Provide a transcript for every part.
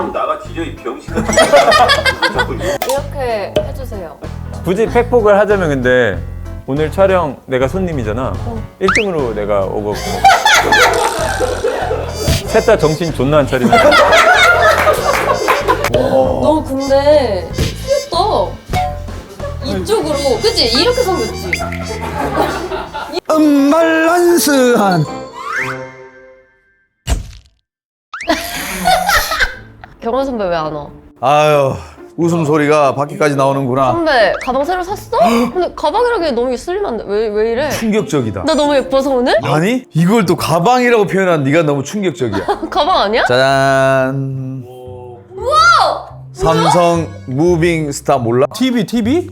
그럼 나가 뒤져 이 병신 같은 자꾸 이렇게 해주세요. 굳이 팩폭을 하자면 근데 오늘 촬영 내가 손님이잖아. 1등으로 내가 오고 셋 다 정신 존나 안 차리네. 너 근데 틀렸다. 이쪽으로 그치? 이렇게 생겼지? 음발란스한 경원 선배 왜 안 와? 아유 웃음소리가 밖에까지 나오는구나. 선배 가방 새로 샀어? 근데 가방이라기엔 너무 슬림한데 왜 이래? 충격적이다. 나 너무 예뻐서 오늘? 아니 이걸 또 가방이라고 표현한 네가 너무 충격적이야. 가방 아니야? 짜잔. 삼성 무빙 스타 몰라? TV? 터치도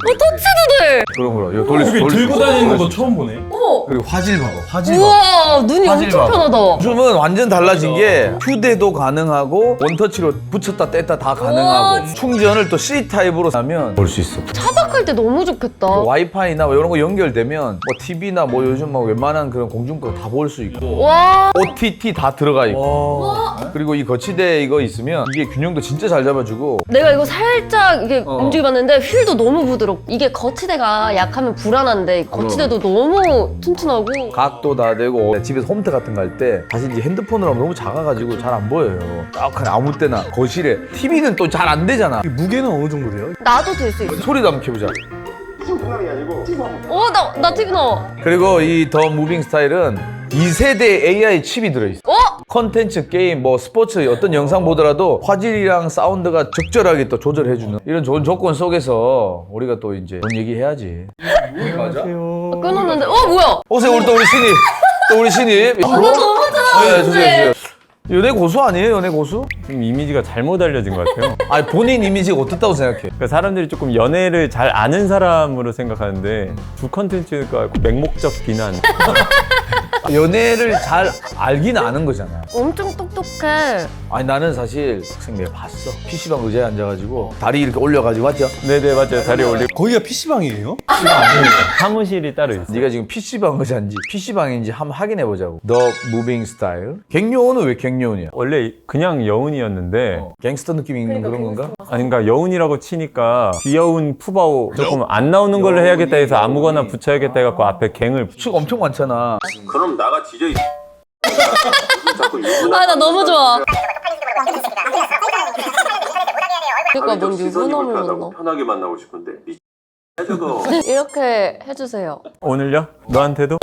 돼! 그럼 이거 돌릴 수 이게 들고 다니는 거 거. 처음 보네. 어머! 그리고 화질 봐봐. 화질 봐. 우와 눈이 화질 엄청 봐봐. 편하다. 요즘은 완전 달라진 게 휴대도 가능하고 원터치로 붙였다 뗐다 다 가능하고 우와. 충전을 또 C 타입으로 하면 볼 수 있어. 차박할 때 너무 좋겠다. 뭐 와이파이나 뭐 이런 거 연결되면 뭐 TV나 뭐 요즘 뭐 웬만한 그런 공중파 다 볼 수 있고 와 OTT 다 들어가 있고 그리고 이 거치대 이거 있으면 이게 균형도 진짜 잘 잡아주고 내가 이거 살짝 이게 어. 움직여봤는데 휠도 너무 부드럽고 이게 거치대가 약하면 불안한데 거치대도 너무 튼튼하고 각도 다 되고 집에서 홈트 같은 거 할 때 사실 이제 핸드폰으로 하면 너무 작아가지고 잘 안 보여요. 딱 그냥 아무 때나 거실에 TV는 또 잘 안 되잖아. 무게는 어느 정도 돼요? 나도 될 수 있어. 소리도 한번 켜보자. 나 TV 나와. 그리고 이 더 무빙 스타일은 2세대 AI 칩이 들어있어. 컨텐츠, 게임, 뭐 스포츠 어떤 영상 보더라도 화질이랑 사운드가 적절하게 또 조절해주는 이런 좋은 조건 속에서 우리가 또 이제 그런 얘기 해야지. 맞아? 끊었는데 뭐야? 오세요 우리 또 우리 신입. 또 우리 신입. 나 너무 네, 주세요. 연애 고수 아니에요? 연애 고수? 좀 이미지가 잘못 알려진 것 같아요. 아니 본인 이미지가 어떻다고 생각해? 그러니까 사람들이 조금 연애를 잘 아는 사람으로 생각하는데 주 컨텐츠가 맹목적 비난. 연애를 잘 알긴 아는 거잖아. 엄청 똑똑해. 아니 나는 사실 학생 내가 봤어. PC방 의자에 앉아가지고 다리 이렇게 올려가지고 맞죠? 네네 맞아요. 다리 올리고 거기가 PC방이에요? 사무실이 따로 있어요. 네가 지금 PC방 의자인지 PC방인지 한번 확인해보자고. 더 무빙 스타일. 갱년은 왜 갱년이야? 원래 그냥 여운이었는데 갱스터 느낌이 있는 그런 건가? 아니 그러니까 여운이라고 치니까 귀여운 푸바오 조금 안 나오는 걸로 해야겠다 해서 아무거나 붙여야겠다 해갖고 앞에 갱을 축 엄청 많잖아. 그럼 나가 뒤져 이 자꾸 나 너무 좋아. 그러니까 아니, 좀 뭔 시선이 유부남을 불편하다고 만나. 편하게 만나고 싶은데 저거 이렇게 해주세요. 오늘요? 너한테도?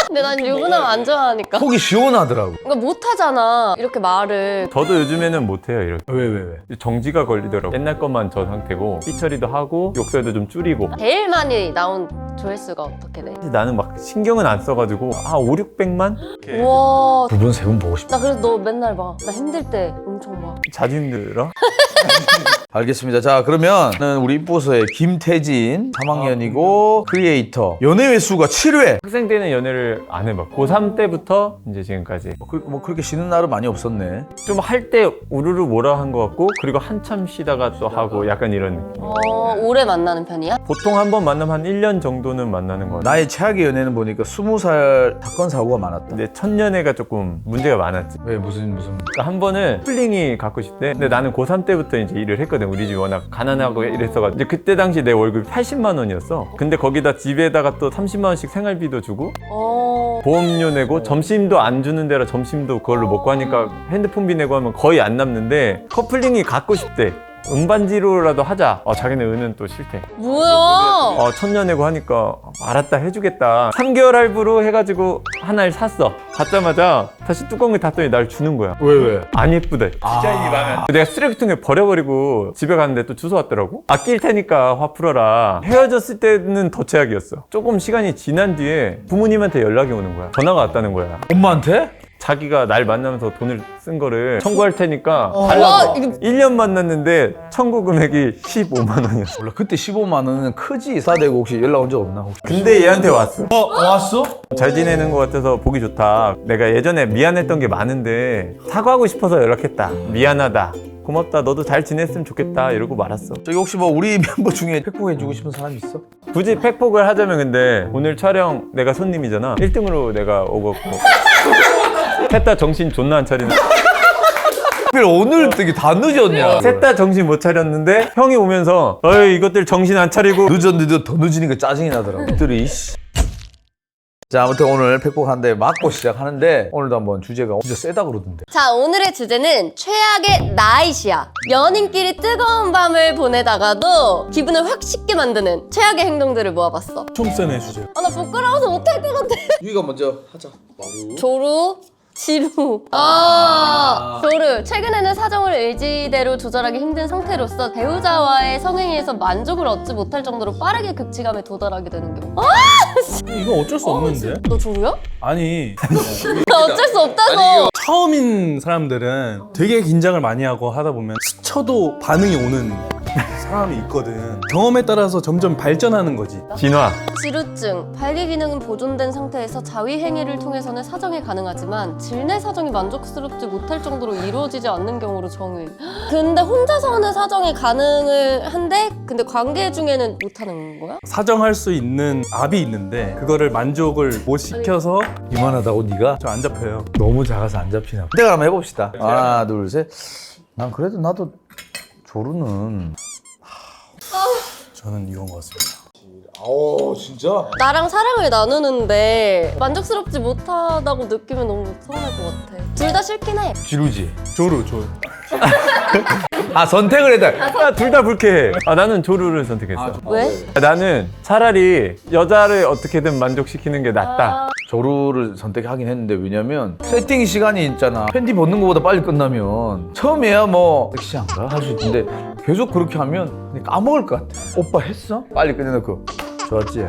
근데 난 유부남 안 좋아하니까. 속이 시원하더라고. 그러니까 못하잖아. 이렇게 말을. 저도 요즘에는 못해요 이렇게. 왜? 정지가 걸리더라고. 옛날 것만 저 상태고 삐처리도 하고 욕설도 좀 줄이고. 제일 많이 나온 조회수가 어떻게 돼? 사실 나는 막 신경은 안 써가지고 5, 600만? 우와. 두 분, 세 분 보고 싶다. 나 그래서 너 맨날 봐. 나 힘들 때 엄청 봐. 자주 힘들어? 알겠습니다. 자, 그러면 우리 입부서의 김태진 3학년이고 크리에이터. 연애 횟수가 7회. 학생 때는 연애를 안 해봤고 고3 때부터 이제 지금까지 뭐 그렇게 쉬는 날은 많이 없었네. 좀 할 때 우르르 뭐라 한 것 같고 그리고 한참 쉬다가 또 하고 약간 이런 느낌. 오래 만나는 편이야? 보통 한 번 만나면 한 1년 정도는 만나는 것 같아. 나의 최악의 연애는 보니까 20살 사건 사고가 많았다. 근데 첫 연애가 조금 문제가 많았지. 왜 무슨 그러니까 한 번은 플링이 갖고 싶대. 근데 나는 고3 때부터 이제 일을 했거든. 우리 집이 워낙 가난하고 이랬어가지고. 이제 그때 당시 내 월급이 80만 원이었어. 근데 거기다 집에다가 또 30만 원씩 생활비도 주고 보험료 내고 점심도 안 주는 데라 점심도 그걸로 먹고 하니까 핸드폰비 내고 하면 거의 안 남는데 커플링이 갖고 싶대. 음반지로라도 하자. 자기네 은은 또 싫대. 뭐야? 천년내고 하니까 알았다 해주겠다. 3개월 할부로 해가지고 하나를 샀어. 받자마자 다시 뚜껑을 닫더니 날 주는 거야. 왜? 안 예쁘대. 디자인이 마음에 내가 쓰레기통에 버려버리고 집에 갔는데 또 주워 왔더라고. 아낄 테니까 화 풀어라. 헤어졌을 때는 더 최악이었어. 조금 시간이 지난 뒤에 부모님한테 연락이 오는 거야. 전화가 왔다는 거야. 엄마한테? 자기가 날 만나면서 돈을 쓴 거를 청구할 테니까 와, 달라고. 이거- 1년 만났는데 청구 금액이 15만 원이었어. 몰라. 그때 15만 원은 크지. 싸대고 혹시 연락 온 적 없나? 혹시? 근데 얘한테 왔어. 왔어? 잘 지내는 것 같아서 보기 좋다. 내가 예전에 미안했던 게 많은데 사과하고 싶어서 연락했다. 미안하다. 고맙다. 너도 잘 지냈으면 좋겠다. 이러고 말았어. 저기 혹시 뭐 우리 멤버 중에 팩폭해주고 싶은 사람 있어? 굳이 팩폭을 하자면 근데 오늘 촬영 내가 손님이잖아. 1등으로 내가 오고 셋 다 정신 존나 안 차리네. 하필 오늘 되게 다 늦었냐? 셋 다 정신 못 차렸는데 형이 오면서 어이 이것들 정신 안 차리고 늦었는데도 더 늦으니까 짜증이 나더라고. 들이 자, 아무튼 오늘 팩폭한데 맞고 시작하는데 오늘도 한번 주제가 진짜 세다 그러던데. 자, 오늘의 주제는 최악의 나잇이야. 연인끼리 뜨거운 밤을 보내다가도 기분을 확 식게 만드는 최악의 행동들을 모아봤어. 촘쌤의 주제. 아, 나 부끄러워서 못할 것 같아. 유이가 먼저 하자. 조루, 지루. 조루. 최근에는 사정을 의지대로 조절하기 힘든 상태로서 배우자와의 성행위에서 만족을 얻지 못할 정도로 빠르게 극치감에 도달하게 되는 경우. 이건 어쩔 수 없는데? 너 조루야? 아니, 나 어쩔 수 없다고. 처음인 사람들은 되게 긴장을 많이 하고 하다 보면 스쳐도 반응이 오는 사람이 있거든. 경험에 따라서 점점 발전하는 거지. 진화. 지루증. 발기 기능은 보존된 상태에서 자위 행위를 통해서는 사정이 가능하지만 질내 사정이 만족스럽지 못할 정도로 이루어지지 않는 경우로 정의. 근데 혼자서 하는 사정이 가능을 한데 근데 관계 중에는 못하는 거야? 사정할 수 있는 압이 있는데 그거를 만족을 못 시켜서 이만하다고 네가? 저 안 잡혀요. 너무 작아서 안 잡히나. 내가 한번 해봅시다. 하나, 둘, 셋. 난 그래도 나도 조루는. 저는 이건 것 같습니다. 진짜? 나랑 사랑을 나누는데 만족스럽지 못하다고 느끼면 너무 서운할 것 같아. 둘 다 싫긴 해. 지루지. 조루. 아, 선택을 해다. 둘 다 불쾌해. 나는 조루를 선택했어. 왜? 나는 차라리 여자를 어떻게든 만족시키는 게 낫다. 조루를 선택하긴 했는데 왜냐면 세팅 시간이 있잖아. 팬티 벗는 것보다 빨리 끝나면 처음에야 뭐 섹시한가 할 수 있는데 계속 그렇게 하면 그냥 까먹을 것 같아. 오빠 했어? 빨리 끝내놓고 좋았지?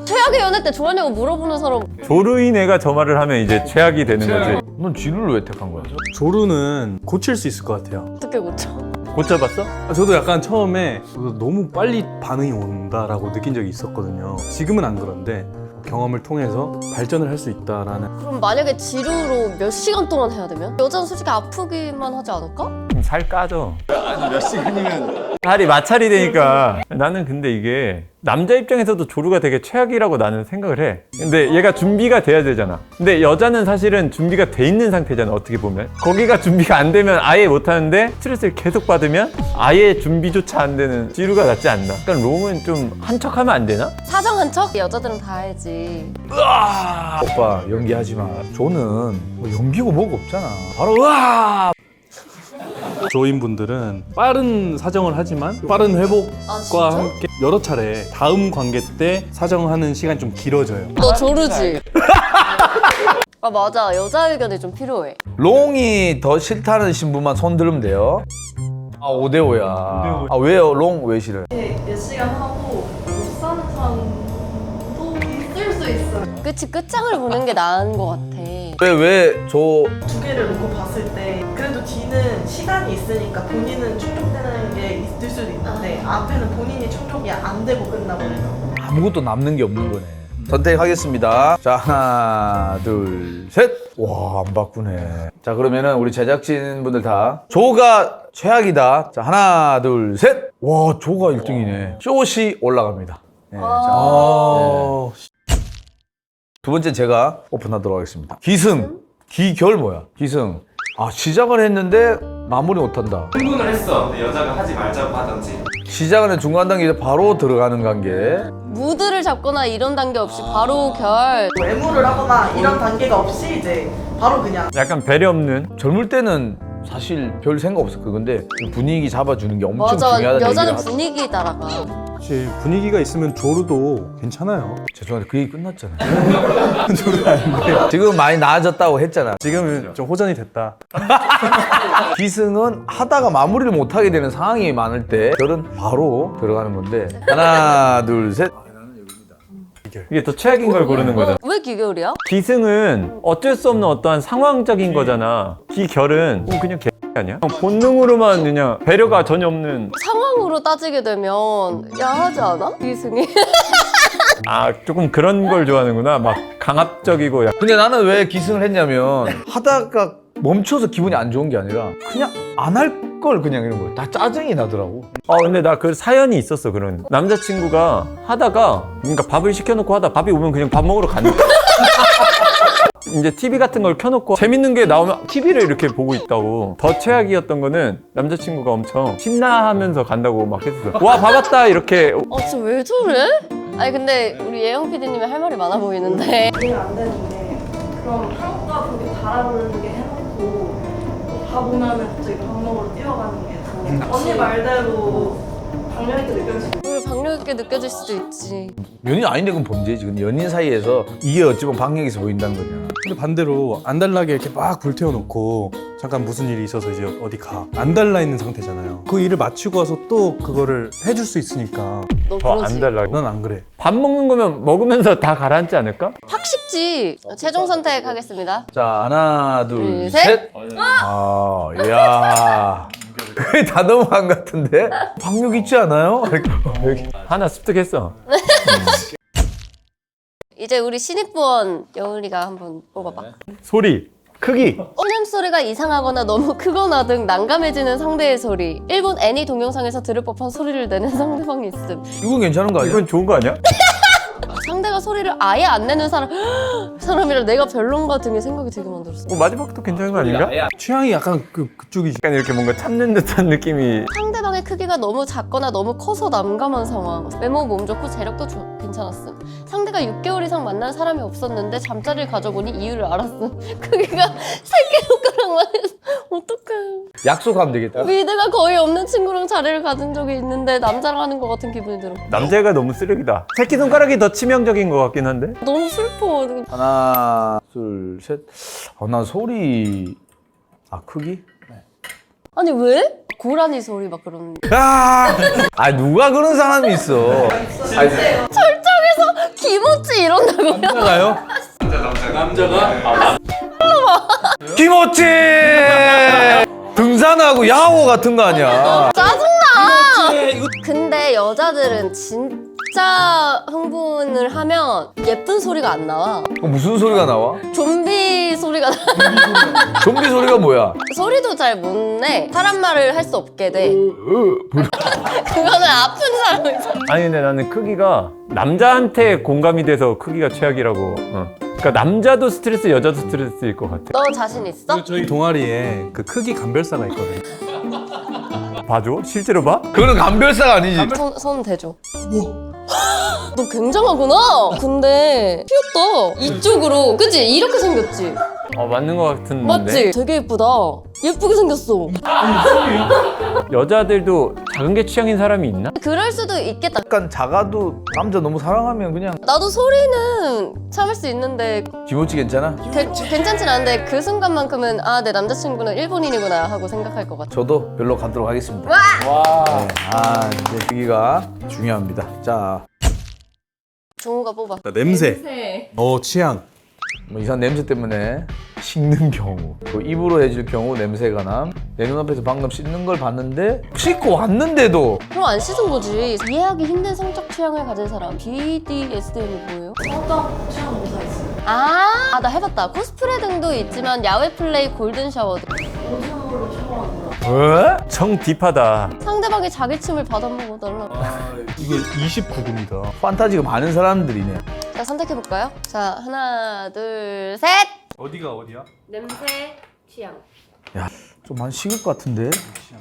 최악의 연애 때 좋아하냐고 물어보는 사람. 조루인 애가 저 말을 하면 이제 최악이 되는 거지. 넌 지루를 왜 택한 거야? 조루는 고칠 수 있을 것 같아요. 어떻게 고쳐? 고쳐봤어? 저도 약간 처음에 너무 빨리 반응이 온다라고 느낀 적이 있었거든요. 지금은 안 그런데 경험을 통해서 발전을 할 수 있다라는. 그럼 만약에 지루로 몇 시간 동안 해야 되면? 여자는 솔직히 아프기만 하지 않을까? 그럼 살 까져. 아니 몇 시간이면 살이 마찰이 되니까. 나는 근데 이게 남자 입장에서도 조루가 되게 최악이라고 나는 생각을 해. 근데 얘가 준비가 돼야 되잖아. 근데 여자는 사실은 준비가 돼 있는 상태잖아, 어떻게 보면. 거기가 준비가 안 되면 아예 못 하는데 스트레스를 계속 받으면 아예 준비조차 안 되는 지루가 낫지 않나. 그러니까 롱은 좀 한척하면 안 되나? 사정 한 척? 여자들은 다 알지. 오빠 연기하지 마. 조는 뭐 연기고 뭐고 없잖아. 바로 으아! 조인분들은 빠른 사정을 하지만 빠른 회복과 진짜? 함께 여러 차례 다음 관계 때 사정하는 시간이 좀 길어져요. 너 조르지? 아 맞아, 여자 의견이 좀 필요해. 롱이 더 싫다는 신부만 손 들으면 돼요. 5대5야. 아 왜요? 롱 왜 싫어요? 몇 시간 하고 못 사는 사람도 있을 수 있어요. 그치, 끝장을 보는 게 나은 것 같아. 저 두 개를 놓고 봤을 때 그래도 뒤는 시간이 있으니까 본인은 충족되는 게 있을 수도 있는데 앞에는 본인이 충족이 안 되고 끝나버리죠. 아무것도 남는 게 없는 거네. 선택하겠습니다. 자, 하나, 둘, 셋. 와, 안 바꾸네. 자, 그러면은 우리 제작진분들 다 조가 최악이다. 자, 하나, 둘, 셋. 와, 조가 1등이네. 쇼시 올라갑니다. 네, 자, 두 번째 제가 오픈하도록 하겠습니다. 기승. 기결 뭐야? 기승. 시작을 했는데 마무리 못한다. 흥분을 했어. 근데 여자가 하지 말자고 하던지. 시작을 해 중간 단계 이제 바로 들어가는 관계. 무드를 잡거나 이런 단계 없이 바로 결. 외모를 하거나 이런 단계가 없이 이제 바로 그냥 약간 배려 없는. 젊을 때는 사실 별 생각 없어. 그건데 분위기 잡아주는 게 엄청 맞아, 중요하다는 여자는 얘기를 분위기 따라가. 혹시 분위기가 있으면 조루도 괜찮아요. 죄송한데 그 얘기 끝났잖아요. 지금 많이 나아졌다고 했잖아. 지금은 좀 호전이 됐다. 기승은 하다가 마무리를 못하게 되는 상황이 많을 때 결은 바로 들어가는 건데 하나 둘 셋. 이게 더 최악인 걸 고르는 거잖아. 왜 기결이야? 기승은 어쩔 수 없는 어떠한 상황적인 거잖아. 기결은 그냥 개 아니야? 본능으로만 그냥 배려가 전혀 없는. 상황으로 따지게 되면 야하지 않아? 이승이? 조금 그런 걸 좋아하는구나. 막 강압적이고. 근데 나는 왜 기승을 했냐면 하다가 멈춰서 기분이 안 좋은 게 아니라 그냥 안 할 걸 그냥 이런 거야. 다 짜증이 나더라고. 근데 나 그 사연이 있었어. 그런 남자친구가 하다가, 그러니까 밥을 시켜놓고 하다 밥이 오면 그냥 밥 먹으러 간다. 이제 TV 같은 걸 켜놓고 재밌는 게 나오면 TV를 이렇게 보고 있다고. 더 최악이었던 거는 남자친구가 엄청 신나하면서 간다고 막 했었어. 와 봐봤다 이렇게. 진짜 왜 저래? 아니 근데 우리 예영 PD님이 할 말이 많아 보이는데 이해가 안 되는 게 그럼 한국과 그렇게 달아오르게 해놓고 밥 오면은 갑자기 밥 먹으러 뛰어가는 게 더 언니 말대로 강력 있게 느껴지고 우리 박력 있게 느껴질 수도 있지. 연인 아닌데 그건 범죄지. 근데 연인 사이에서 이게 어찌 보면 박력에서 보인다는 거냐. 근데 반대로 안달나게 이렇게 막 불태워놓고 잠깐 무슨 일이 있어서 이제 어디 가. 안달나 있는 상태잖아요. 그 일을 마치고 와서 또 그거를 해줄 수 있으니까 너 더 그러지? 안 달라고. 난 안 그래. 밥 먹는 거면 먹으면서 다 가라앉지 않을까? 확 쉽지. 최종 선택하겠습니다. 자, 하나, 둘, 둘, 셋. 셋. 야. 거의 다 넘어간 것 같은데? 박력 있지 않아요? 하나 습득했어. 이제 우리 신입부원 여울이가 한번 뽑아봐. 소리, 크기. 신음 소리가 이상하거나 너무 크거나 등 난감해지는 상대의 소리. 일본 애니 동영상에서 들을 법한 소리를 내는 상대방이 있음. 이건 괜찮은 거 아니야? 이건 좋은 거 아니야? 상대가 소리를 아예 안 내는 사람이라 내가 별론가 등의 생각이 되게 만들었어. 마지막도 괜찮은 거 아닌가? 취향이 약간 그쪽이 약간 이렇게 뭔가 참는 듯한 느낌이. 상대방의 크기가 너무 작거나 너무 커서 난감한 상황. 외모 몸 좋고 재력도 괜찮았음. 상대가 6개월 이상 만난 사람이 없었는데 잠자리를 가져보니 이유를 알았음. 크기가 3개 손가락만 해서 어떡해. 약속하면 되겠다. 미드가 거의 없는 친구랑 자리를 가진 적이 있는데 남자랑 하는 것 같은 기분이 들어. 남자애가 너무 쓰레기다. 새끼손가락이 더 치명적인 것 같긴 한데? 너무 슬퍼. 하나, 둘, 셋. 난 소리. 크기? 아니 왜? 고라니 소리 막 그런. 누가 그런 사람이 있어. 철저에서 김오찌 이런다고요? 나가요? 김오찌! 등산하고 야호 같은 거 아니야. 짜증나! 근데 여자들은 진짜 흥분을 하면 예쁜 소리가 안 나와. 무슨 소리가 나와? 좀비 소리가 나. 좀비 소리가 뭐야? 소리도 잘 못 내. 사람 말을 할 수 없게 돼. 그거는 아픈 사람이잖아. 아니 근데 나는 크기가 남자한테 공감이 돼서 크기가 최악이라고. 그러니까 남자도 스트레스, 여자도 스트레스일 것 같아. 너 자신 있어? 저희 동아리에 그 크기 감별사가 있거든. 봐줘? 실제로 봐? 그거는 감별사가 아니지. 손 대줘. 너 굉장하구나. 근데 귀엽다. 이쪽으로. 그치? 이렇게 생겼지? 맞는 것 같은데. 맞지? 되게 예쁘다. 예쁘게 생겼어. 여자들도 작은 게 취향인 사람이 있나? 그럴 수도 있겠다. 약간 작아도 남자 너무 사랑하면 그냥 나도 소리는 참을 수 있는데 김오찌 괜찮아? 괜찮진 않은데 그 순간만큼은 내 남자친구는 일본인이구나 하고 생각할 것 같아. 저도 별로 가도록 하겠습니다. 네, 이제 크기가 중요합니다. 자, 종우가 뽑아. 냄새. 취향. 뭐 이상 냄새 때문에 씻는 경우, 또 입으로 해줄 경우 냄새가 남. 내 눈앞에서 방금 씻는 걸 봤는데 씻고 왔는데도 그럼 안 씻은 거지. 이해하기 힘든 성적 취향을 가진 사람. BDSM이 뭐예요? 성적 취향 모사 있어요. 나 해봤다. 코스프레 등도 있지만 야외 플레이, 골든 샤워. 오줌으로 샤워하는 거. 왜? 정 딥하다. 상대방이 자기 침을 받아먹어달라. 이게 29도입니다. 판타지가 많은 사람들이네. 자, 선택해볼까요? 자, 하나, 둘, 셋! 어디가 어디야? 냄새, 취향. 좀 많이 식을 것 같은데?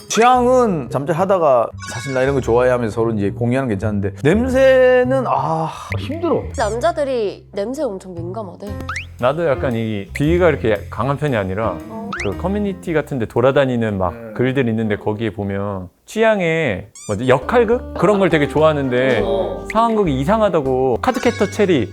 취향은 잠잘 하다가 사실 나 이런 거 좋아해 하면서 서로 이제 공유하는 게 괜찮은데 냄새는 힘들어. 남자들이 냄새 엄청 민감하대. 나도 약간 이 비위가 이렇게 강한 편이 아니라 그 커뮤니티 같은 데 돌아다니는 막 글들 있는데 거기에 보면 취향에 역할극? 그런 걸 되게 좋아하는데 상황극이 이상하다고. 카드캐터 체리.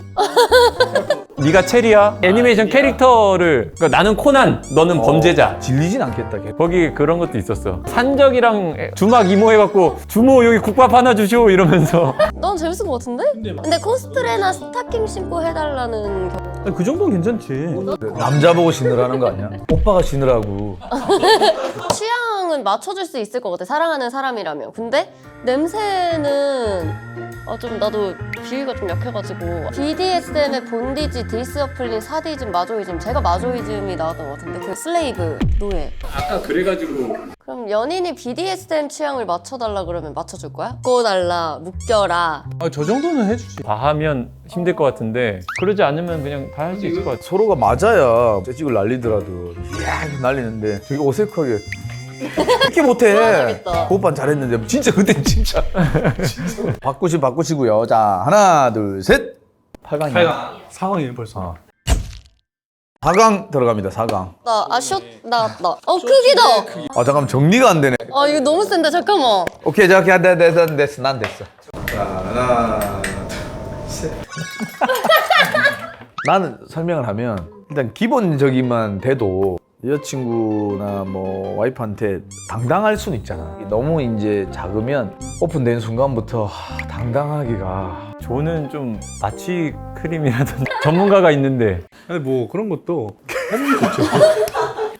네가 체리야? 애니메이션 캐릭터를 그러니까 나는 코난, 너는 범죄자. 질리진 않겠다. 걔. 거기 그런 것도 있었어. 산적이랑 주막 이모 해갖고 주모 여기 국밥 하나 주시오 이러면서. 넌 재밌을 것 같은데? 근데 코스프레나 스타킹 신고 해달라는 경우. 그 정도는 괜찮지. 남자 보고 신으라는 거 아니야? 오빠가 신으라고. 취향은 맞춰줄 수 있을 것 같아. 사랑하는 사람이라면. 근데 냄새는 좀 나도 비위가 좀 약해가지고 BDSM의 본디지, 디스어플린, 사디즘, 마조이즘 제가 마조이즘이 나왔던 것 같은데 그 슬레이브, 노예 아까 그래가지고 그럼 연인이 BDSM 취향을 맞춰달라 그러면 맞춰줄 거야? 묶어달라, 묶여라 저 정도는 해주지. 과하면 힘들 것 같은데 그러지 않으면 그냥 다 할 수 있을 것 같아. 서로가 맞아야 재직을 날리더라도 이야 날리는데 되게 어색하게 그렇게 못해. 좋아하겠다. 그 오빠는 잘했는데 진짜 그땐 진짜 바꾸시고요. 자 하나 둘 셋. 8강이야. 상황이 벌써. 4강 들어갑니다. 4강. 나 아숏 나왔다 크기다 아 잠깐만 정리가 안 되네. 아 이거 너무 센데 잠깐만 오케이 자 오케이 됐어 난 됐어. 자 하나 둘 셋. 나는 설명을 하면 일단 기본적인만 돼도 여자친구나 뭐 와이프한테 당당할 수는 있잖아. 너무 이제 작으면 오픈된 순간부터 당당하기가 저는 좀 마취 크림이라든지 전문가가 있는데 근데 뭐 그런 것도 해보면 좋죠.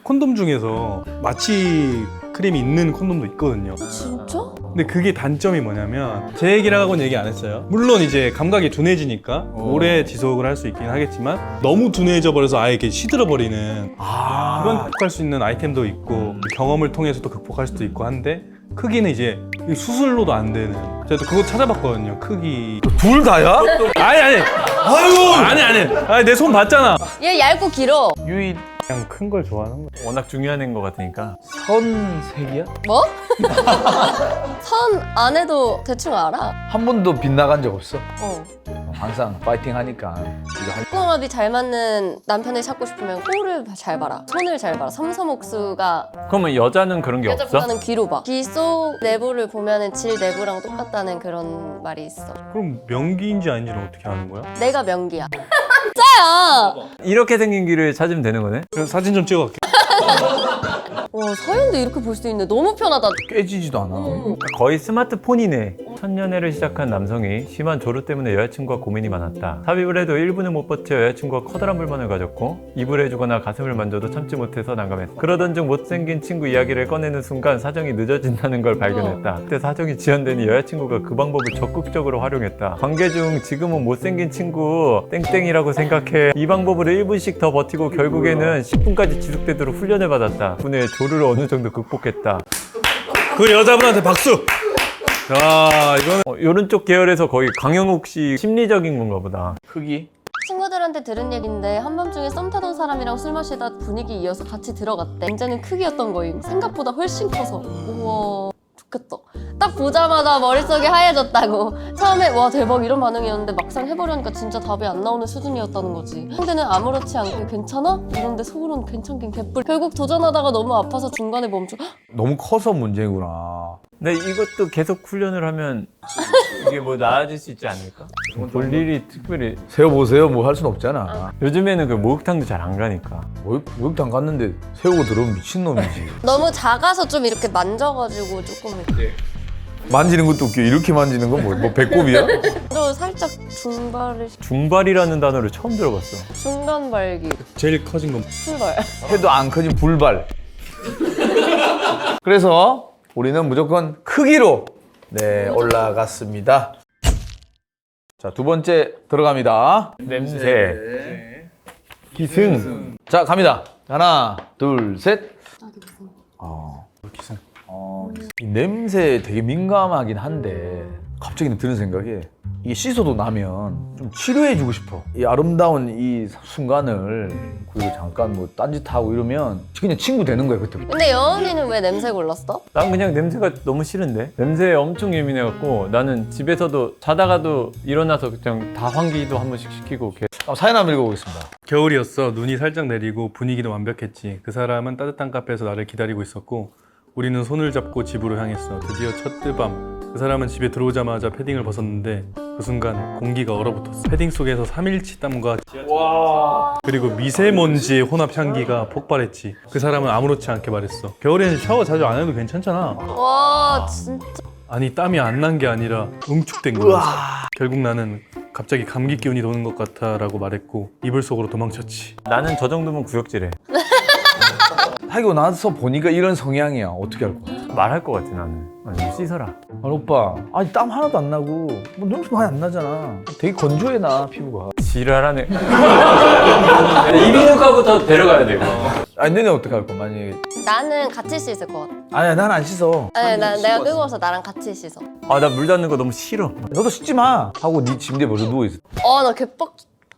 콘돔 중에서 마취 크림이 있는 콘돔도 있거든요. 진짜? 근데 그게 단점이 뭐냐면 제 얘기라고는 얘기 안 했어요. 물론 이제 감각이 둔해지니까 오래 지속을 할 수 있긴 하겠지만 너무 둔해져 버려서 아예 이렇게 시들어 버리는 그런 극복할 수 있는 아이템도 있고 경험을 통해서도 극복할 수도 있고 한데 크기는 이제 수술로도 안 되는. 제가 또 그거 찾아봤거든요. 크기. 둘 다야? 아니. 아니 내 손 봤잖아. 얘 얇고 길어 유일 그냥 큰 걸 좋아하는 거야. 워낙 중요한 애인 것 같으니까 뭐? 선 안 해도 대충 알아 한 번도 빗나간 적 없어. 항상 파이팅 하니까 이거 할... 호흡이 잘 맞는 남편을 찾고 싶으면 코를 잘 봐라 손을 잘 봐라 섬섬옥수가 그러면 여자는 그런 게 없어? 여자보다는 귀로 봐. 귀 속 내부를 보면은 질 내부랑 똑같다는 그런 말이 있어. 그럼 명기인지 아닌지는 어떻게 아는 거야? 내가 명기야. 짜야. 이렇게 생긴 길을 찾으면 되는 거네? 그럼 사진 좀 찍어갈게. 와 사연도 이렇게 볼 수 있네. 너무 편하다. 깨지지도 않아. 거의 스마트폰이네. 첫 연애를 시작한 남성이 심한 조루 때문에 여자친구와 고민이 많았다. 삽입을 해도 1분을 못 버텨 여자친구가 커다란 불만을 가졌고 입을 해주거나 가슴을 만져도 참지 못해서 난감했어. 그러던 중 못생긴 친구 이야기를 꺼내는 순간 사정이 늦어진다는 걸 발견했다. 그때 사정이 지연되니 여자친구가 그 방법을 적극적으로 활용했다. 관계 중 지금은 못생긴 친구 땡땡이라고 생각해. 이 방법으로 1분씩 더 버티고 결국에는 10분까지 지속되도록 훈련을 받았다. 분의 조루를 어느 정도 극복했다. 그 여자분한테 박수! 야 이거는 이런 쪽 계열에서 거의 강영욱 씨 심리적인 건가 보다. 크기? 친구들한테 들은 얘긴데 한밤중에 썸 타던 사람이랑 술 마시다 분위기 이어서 같이 들어갔대. 문제는 크기였던 거임. 생각보다 훨씬 커서. 우와 좋겠다. 딱 보자마자 머릿속이 하얘졌다고. 처음에 와 대박 이런 반응이었는데 막상 해보려니까 진짜 답이 안 나오는 수준이었다는 거지. 상대는 아무렇지 않게 괜찮아? 이런데 속으로는 괜찮긴 개뿔. 결국 도전하다가 너무 아파서 중간에 멈춰. 너무 커서 문제구나. 근데 이것도 계속 훈련을 하면 이게 뭐 나아질 수 있지 않을까? 볼 일이 특별히 세워보세요 뭐 할 순 없잖아. 요즘에는 그 목욕탕도 잘 안 가니까. 목욕탕 갔는데 세우고 들어오면 미친놈이지. 너무 작아서 좀 이렇게 만져가지고 조금 이렇게. 만지는 것도 웃겨. 이렇게 만지는 건 뭐 배꼽이야? 저 살짝 중발을 중발이라는 단어를 처음 들어봤어. 중간 발기 제일 커진 건 출발. 해도 안 커진 불발. 그래서 우리는 무조건 크기로 네 올라갔습니다. 자, 두 번째 들어갑니다. 냄새. 기승. 자, 갑니다. 하나, 둘, 셋. 기승. 이 냄새에 되게 민감하긴 한데 갑자기 드는 생각에 이게 씻어도 나면 좀 치료해주고 싶어. 이 아름다운 이 순간을 그리고 잠깐 뭐 딴짓하고 이러면 그냥 친구 되는 거야 그때부터. 근데 여운이는 왜 냄새 골랐어? 난 그냥 냄새가 너무 싫은데? 냄새에 엄청 예민해갖고 나는 집에서도 자다가도 일어나서 그냥 다 환기도 한 번씩 시키고 사연 한번 읽어보겠습니다. 겨울이었어. 눈이 살짝 내리고 분위기도 완벽했지. 그 사람은 따뜻한 카페에서 나를 기다리고 있었고 우리는 손을 잡고 집으로 향했어. 드디어 첫 뜨밤. 그 사람은 집에 들어오자마자 패딩을 벗었는데 그 순간 공기가 얼어붙었어. 패딩 속에서 3일치 땀과 그리고 미세먼지의 혼합 향기가 폭발했지. 그 사람은 아무렇지 않게 말했어. 겨울에는 샤워 자주 안 해도 괜찮잖아. 와 진짜 아니 땀이 안 난 게 아니라 응축된 거였어. 결국 나는 갑자기 감기 기운이 도는 것 같아 라고 말했고 이불 속으로 도망쳤지. 나는 저 정도면 구역질해. 사귀고 나서 보니까 이런 성향이야. 어떻게 할 거야? 말할 것 같아 나는. 아니 좀 씻어라. 아니 오빠, 아니 땀 하나도 안 나고 뭐 냄새 많이 안 나잖아. 되게 건조해 나 피부가. 지랄하네. 이비인후과부터 데려가야 돼. 아니 너네 어떻게 할 거야? 만약에 나는 같이 씻을 것 같아. 아니야 난 안 씻어. 아니, 내가 뜨거워서 나랑 같이 씻어. 아 나 물 닿는 거 너무 싫어. 너도 씻지 마 하고 네 침대에 벌써 누워 있어. 나 개뻑.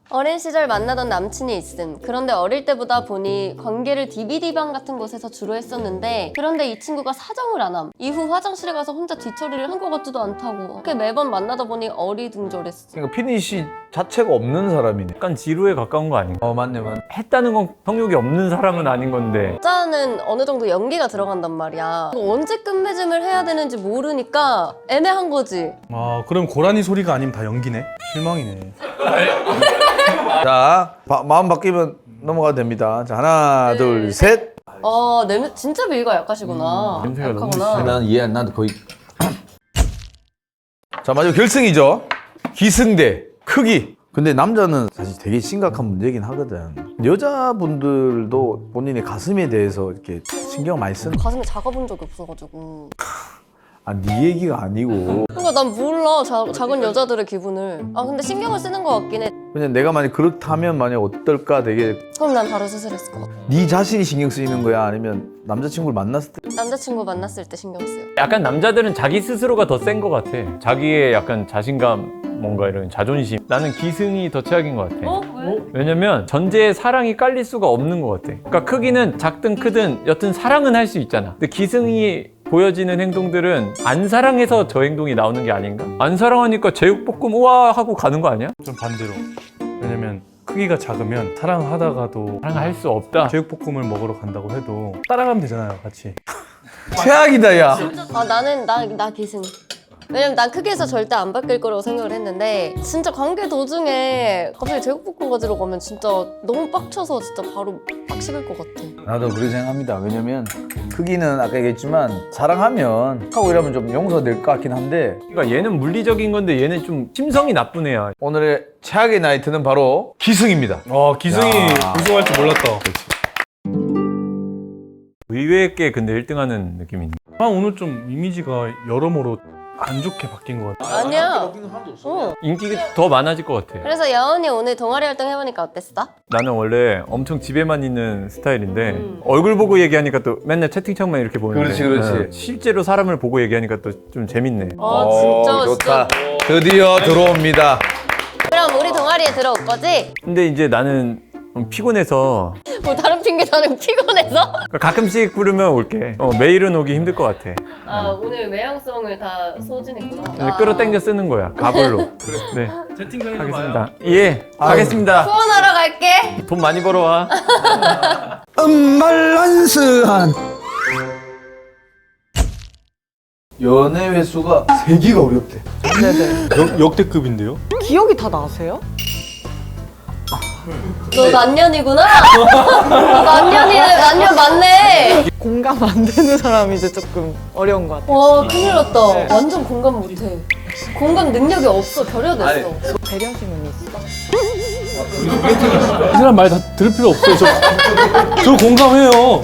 어린 시절 만나던 남친이 있음. 그런데 어릴 때보다 보니 관계를 DVD방 같은 곳에서 주로 했었는데 그런데 이 친구가 사정을 안 함. 이후 화장실에 가서 혼자 뒤처리를 한 것 같지도 않다고. 그렇게 매번 만나다 보니 어리둥절했어. 그러니까 피니시 자체가 없는 사람이네. 약간 지루에 가까운 거 아닌가? 맞네. 했다는 건 성욕이 없는 사람은 아닌 건데. 여자는 어느 정도 연기가 들어간단 말이야. 언제 끝맺음을 해야 되는지 모르니까 애매한 거지. 아 그럼 고라니 소리가 아니면 다 연기네? 실망이네. 자, 마음 바뀌면 넘어가도 됩니다. 자, 하나, 둘, 셋. 진짜 비위가 약하시구나. 냄새가 너무 약하구나. 난 이해, 나도 거의. 자, 마지막 결승이죠. 기승대, 크기. 근데 남자는 사실 되게 심각한 문제긴 하거든. 여자분들도 본인의 가슴에 대해서 이렇게 신경 많이 쓰는. 가슴에 작아본 적이 없어가지고. 네 얘기가 아니고. 그러니까 난 몰라 작은 여자들의 기분을. 근데 신경을 쓰는 것 같긴 해. 그냥 내가 만약 그렇다면 만약 어떨까 되게. 그럼 난 바로 수술했을 것 같아. 네 자신이 신경 쓰이는 거야? 아니면 남자친구를 만났을 때? 남자친구 만났을 때 신경 쓰여. 약간 남자들은 자기 스스로가 더 센 것 같아. 자기의 약간 자신감, 뭔가 이런 자존심. 나는 기승이 더 최악인 것 같아. 왜? 왜냐면 전제에 사랑이 깔릴 수가 없는 것 같아. 그러니까 크기는 작든 크든 여튼 사랑은 할 수 있잖아. 근데 기승이 보여지는 행동들은 안 사랑해서 저 행동이 나오는 게 아닌가? 안 사랑하니까 제육볶음 우와 하고 가는 거 아니야? 좀 반대로. 왜냐면 크기가 작으면 사랑하다가도 사랑할 수 없다. 제육볶음을 먹으러 간다고 해도 따라가면 되잖아요, 같이. 최악이다, 야. 나 기승. 왜냐면 난 크기에서 절대 안 바뀔 거라고 생각을 했는데 진짜 관계 도중에 갑자기 제육볶음 가지러 가면 진짜 너무 빡쳐서 진짜 바로 빡 식을 것 같아. 나도 그렇게 생각합니다. 왜냐면 크기는 아까 얘기했지만 사랑하면 하고 이러면 좀 용서될 것 같긴 한데 그러니까 얘는 물리적인 건데 얘는 좀 심성이 나쁜 애야. 오늘의 최악의 나이트는 바로 기승입니다. 기승이 야. 우승할 줄 몰랐다. 의외의 근데 1등하는 느낌이 있네. 오늘 좀 이미지가 여러모로 안 좋게 바뀐 것 같아. 아니야. 인기가 더 많아질 것 같아. 그래서 여은이 오늘 동아리 활동 해보니까 어땠어? 나는 원래 엄청 집에만 있는 스타일인데 얼굴 보고 얘기하니까 또 맨날 채팅창만 이렇게 보는데 그렇지. 실제로 사람을 보고 얘기하니까 또 좀 재밌네. 진짜 좋다. 드디어 들어옵니다. 그럼 우리 동아리에 들어올 거지? 근데 이제 나는 피곤해서 뭐 다른 핑계 다른 피곤해서? 가끔씩 부르면 올게. 매일은 오기 힘들 것 같아. 오늘 외향성을 다 소진했구나. 근데 끌어당겨 쓰는 거야. 가불로. 네, 채팅창에서 하겠습니다. 예, 가겠습니다. 후원하러 갈게. 돈 많이 벌어와. 음발란스한 연애 횟수가 세기가 어렵대. 역대급인데요? 기억이 다 나세요? 너 난년이구나? 난년 맞네. 공감 안 되는 사람이 이제 조금 어려운 것 같아요. 와, 큰일 났다. 완전 공감 못해. 공감 능력이 없어. 결여됐어. 배려심은 있어. 이 사람 말 다 들을 필요 없어요. 저 공감해요.